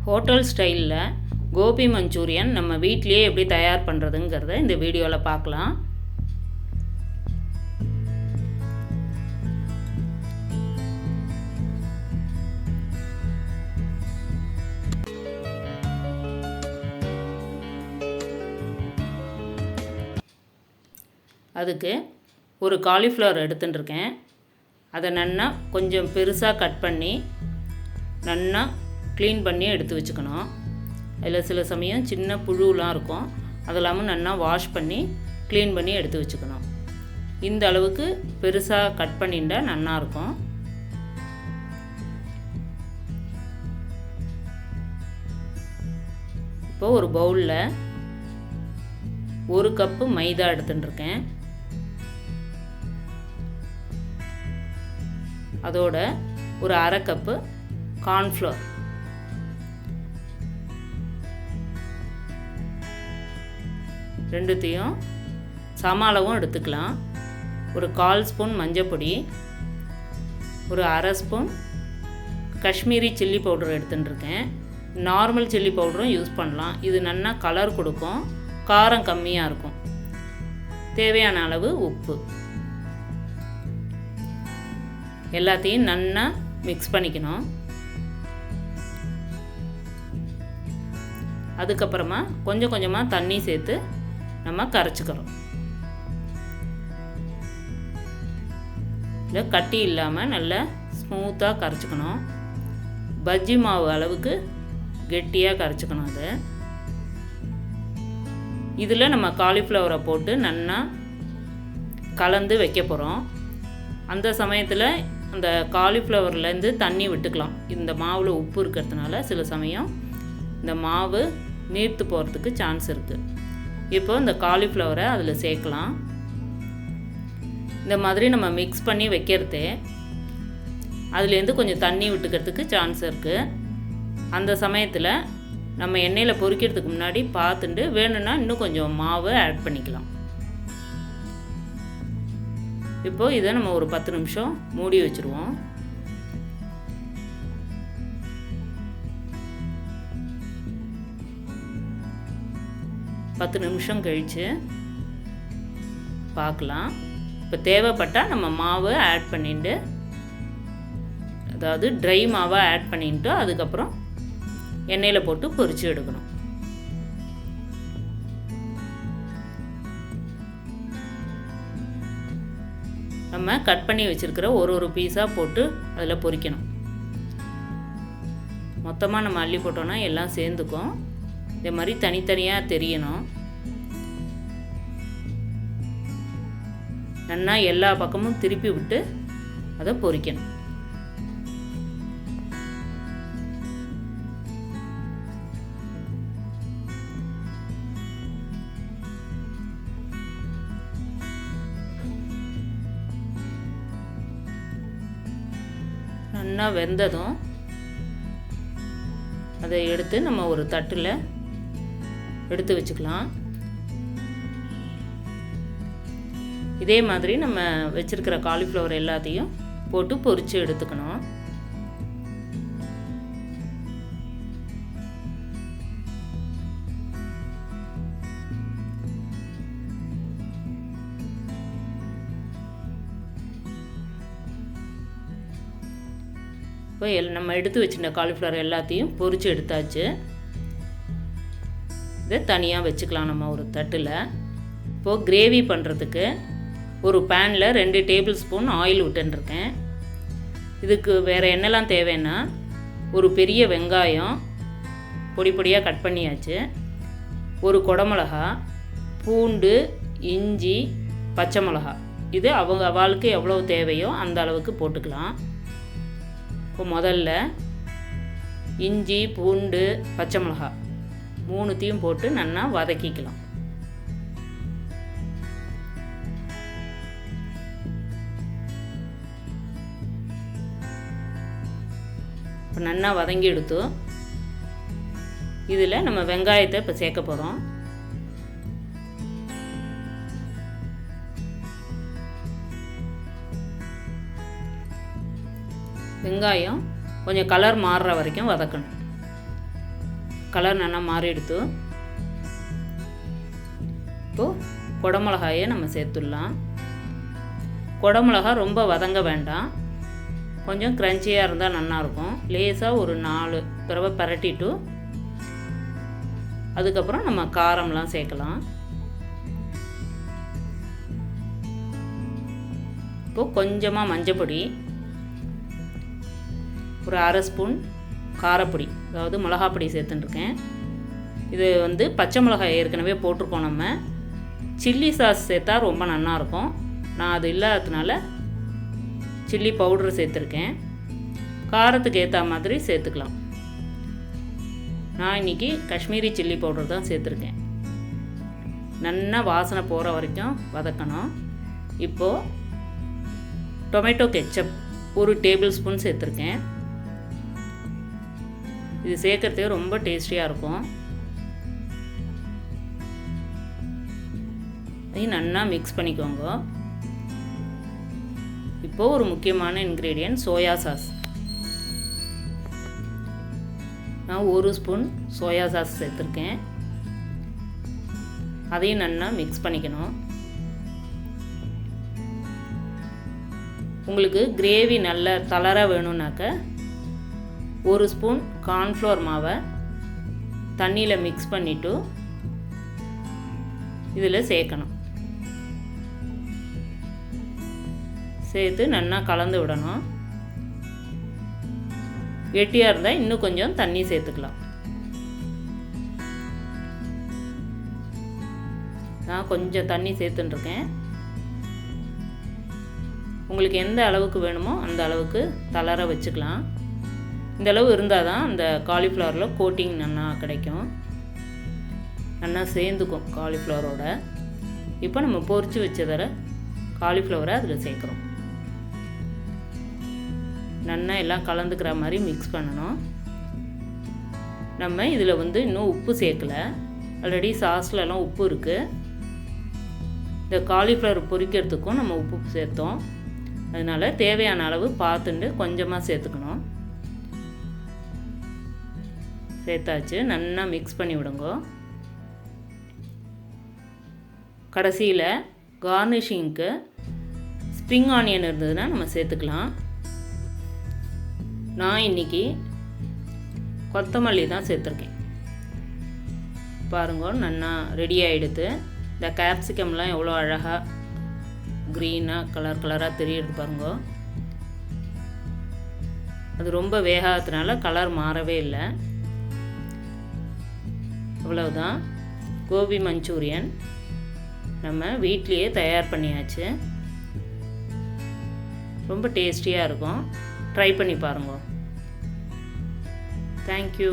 Hotel ஸ்டைலில் Gopi Manchurian நம்ம வீட்டிலேயே எப்படி தயார் பண்ணுறதுங்கிறத இந்த வீடியோவில் பார்க்கலாம். அதுக்கு ஒரு காலிஃப்ளவர் எடுத்துட்டுருக்கேன். அதை நன்னா கொஞ்சம் பெருசாக கட் பண்ணி நன்னா க்ளீன் பண்ணி எடுத்து வச்சுக்கணும். அதில் சில சமயம் சின்ன புழுலாம் இருக்கும், அதெல்லாமும் நன்னா வாஷ் பண்ணி க்ளீன் பண்ணி எடுத்து வச்சுக்கணும். இந்த அளவுக்கு பெருசாக கட் பண்ணிட்டா நல்லாயிருக்கும். இப்போ ஒரு பவுலில் 1 கப்பு மைதா எடுத்துட்டுருக்கேன். அதோட ஒரு 1/2 கப்பு கார்ன்ஃப்ளவர், ரெண்டுத்தையும் சம அளவும் எடுத்துக்கலாம். ஒரு 1/4 ஸ்பூன் மஞ்சப்பொடி, ஒரு 1/2 ஸ்பூன் காஷ்மீரி சில்லி பவுடர் எடுத்துட்டுருக்கேன். நார்மல் சில்லி பவுடரும் யூஸ் பண்ணலாம். இது நல்லா கலர் கொடுக்கும், காரம் கம்மியாக இருக்கும். தேவையான அளவு உப்பு, எல்லாத்தையும் நல்லா மிக்ஸ் பண்ணிக்கணும். அதுக்கப்புறமா கொஞ்சம் கொஞ்சமாக தண்ணி சேர்த்து நம்ம கரைச்சிக்கிறோம். இல்லை கட்டி இல்லாமல் நல்லா ஸ்மூத்தாக கரைச்சிக்கணும். பஜ்ஜி மாவு அளவுக்கு கெட்டியாக கரைச்சிக்கணும். அது இதில் நம்ம காலிஃப்ளவரை போட்டு நல்லா கலந்து வைக்க போகிறோம். அந்த சமயத்தில் அந்த காலிஃப்ளவர்லேருந்து தண்ணி விட்டுக்கலாம். இந்த மாவில் உப்பு இருக்கிறதுனால சில சமயம் இந்த மாவு நீர்த்து போகிறதுக்கு சான்ஸ் இருக்குது. இப்போ இந்த காலிஃப்ளவரை அதில் சேர்க்கலாம். இந்த மாதிரி நம்ம மிக்ஸ் பண்ணி வைக்கிறதே அதுலேருந்து கொஞ்சம் தண்ணி விட்டுக்கிறதுக்கு சான்ஸ் இருக்குது. அந்த சமயத்தில் நம்ம எண்ணெயில் பொரிக்கிறதுக்கு முன்னாடி பார்த்துட்டு வேணும்னா இன்னும் கொஞ்சம் மாவு ஆட் பண்ணிக்கலாம். இப்போது இதை நம்ம ஒரு 10 நிமிஷம் மூடி வச்சுருவோம். பத்து நிமிஷம் கழித்து பார்க்கலாம். இப்போ தேவைப்பட்டால் நம்ம மாவு ஆட் பண்ணிட்டு, அதாவது ட்ரை மாவை ஆட் பண்ணிட்டு அதுக்கப்புறம் எண்ணெயில் போட்டு பொரித்து எடுக்கணும். நம்ம கட் பண்ணி வச்சுருக்கிற ஒரு பீஸாக போட்டு அதில் பொரிக்கணும். மொத்தமாக நம்ம அள்ளி போட்டோன்னா எல்லாம் சேர்ந்துக்கும். இதே மாதிரி தனித்தனியாக தெரியணும். நல்லா எல்லா பக்கமும் திருப்பி விட்டு அதை பொரிக்கணும். நல்லா வெந்ததும் அதை எடுத்து நம்ம ஒரு தட்டில் எடுத்து வச்சுக்கலாம். இதே மாதிரி நம்ம வச்சுருக்கிற காலிஃப்ளவர் எல்லாத்தையும் போட்டு பொரித்து எடுத்துக்கணும். இப்போ நம்ம எடுத்து வச்சுருந்த காலிஃப்ளவர் எல்லாத்தையும் பொரித்து எடுத்தாச்சு. இதை தனியாக வச்சுக்கலாம் நம்ம ஒரு தட்டில். இப்போது கிரேவி பண்ணுறதுக்கு ஒரு பேனில் 2 டேபிள் ஸ்பூன் ஆயில் விட்டுருக்கேன். இதுக்கு வேறு என்னெல்லாம் தேவைன்னா, ஒரு பெரிய வெங்காயம் பொடி பொடியாக கட் பண்ணியாச்சு, ஒரு குடமிளகா, பூண்டு, இஞ்சி, பச்சை மிளகா. இது அவளுக்கு எவ்வளோ தேவையோ அந்த அளவுக்கு போட்டுக்கலாம். இப்போ முதல்ல இஞ்சி, பூண்டு, பச்சை மிளகா 3த்தையும் போட்டு நல்லா வதக்கிக்கலாம். இப்போ நல்லா வதங்கி எடுத்து இதில் நம்ம வெங்காயத்தை இப்போ சேர்க்க போகிறோம். வெங்காயம் கொஞ்சம் கலர் மாறுற வரைக்கும் வதக்கணும். கலர் நல்லா மாறி எடுத்து இப்போது குடமிளகாயை நம்ம சேர்த்துடலாம். குடமிளகா ரொம்ப வதங்க வேண்டாம், கொஞ்சம் க்ரன்ச்சியாக இருந்தால் நல்லாயிருக்கும். லேசாக ஒரு 4 தடவை பரட்டிட்டு அதுக்கப்புறம் நம்ம காரம்லாம் சேர்க்கலாம். இப்போது கொஞ்சமாக மஞ்சப்பொடி, ஒரு 1/2 ஸ்பூன் காரப்பொடி, அதாவது மிளகாப்பொடி சேர்த்துட்டுருக்கேன். இது வந்து பச்சை மிளகாய் ஏற்கனவே போட்டிருக்கோம். நம்ம சில்லி சாஸ் சேர்த்தா ரொம்ப நல்லாயிருக்கும். நான் அது இல்லாததுனால சில்லி பவுட்ரு சேர்த்துருக்கேன். காரத்துக்கு ஏற்ற மாதிரி சேர்த்துக்கலாம். நான் இன்றைக்கி காஷ்மீரி சில்லி பவுடர் தான் சேர்த்துருக்கேன். நல்லா வாசனை போகிற வரைக்கும் வதக்கணும். இப்போது டொமேட்டோ கெச்சப் 1 டேபிள் ஸ்பூன் சேர்த்துருக்கேன். இது சேர்க்குறதுக்கு ரொம்ப டேஸ்டியாக இருக்கும். இதையும் நல்லா மிக்ஸ் பண்ணிக்கோங்க. இப்போது ஒரு முக்கியமான இன்க்ரீடியன்ட் சோயா சாஸ். நான் 1 ஸ்பூன் சோயா சாஸ் சேர்த்துருக்கேன். அதையும் நல்லா மிக்ஸ் பண்ணிக்கணும். உங்களுக்கு கிரேவி நல்ல தளராக வேணும்னாக்க 1 ஸ்பூன் கார்ன்ஃப்ளவர் மாவை தண்ணியில் மிக்ஸ் பண்ணிவிட்டு இதில் சேர்க்கணும். சேர்த்து நல்லா கலந்து விடணும். கெட்டியாக இருந்தால் இன்னும் கொஞ்சம் தண்ணி சேர்த்துக்கலாம். நான் கொஞ்சம் தண்ணி சேர்த்துட்டுருக்கேன். உங்களுக்கு எந்த அளவுக்கு வேணுமோ அந்த அளவுக்கு தளர வச்சுக்கலாம். இந்த அளவு இருந்தால் தான் அந்த காலிஃப்ளவரில் கோட்டிங் நல்லா கிடைக்கும், நல்லா சேர்ந்துக்கும் காலிஃப்ளவரோட. இப்போ நம்ம பொரித்து வச்சதில் காலிஃப்ளவரை அதில் சேர்க்குறோம். நல்லா எல்லாம் கலந்துக்கிற மாதிரி மிக்ஸ் பண்ணணும். நம்ம இதில் வந்து இன்னும் உப்பு சேர்க்கலை, ஆல்ரெடி சாஸ்லலாம் உப்பு இருக்குது. இந்த காலிஃப்ளவர் பொரிக்கிறதுக்கும் நம்ம உப்பு சேர்த்தோம். அதனால் தேவையான அளவு பார்த்துட்டு கொஞ்சமாக சேர்த்துக்கணும். சேர்த்தாச்சு, நல்லா மிக்ஸ் பண்ணி விடுங்க. கடைசியில் கார்னிஷிங்க்கு ஸ்ப்ரிங் ஆனியன் இருந்ததுன்னா நம்ம சேர்த்துக்கலாம். நான் இன்றைக்கி கொத்தமல்லி தான் சேர்த்துருக்கேன். பாருங்க, நல்லா ரெடி ஆகிடுது. இந்த கேப்சிகம்லாம் எவ்வளோ அழகாக க்ரீனாக கலராக தெரியுது பாருங்க. அது ரொம்ப வேகாததுனால கலர் மாறவே இல்லை. அவ்வளவுதான், கோபி மஞ்சூரியன் நம்ம வீட்லேயே தயார் பண்ணியாச்சு. ரொம்ப டேஸ்டியாக இருக்கும். ட்ரை பண்ணி பாருங்க. தேங்க்யூ.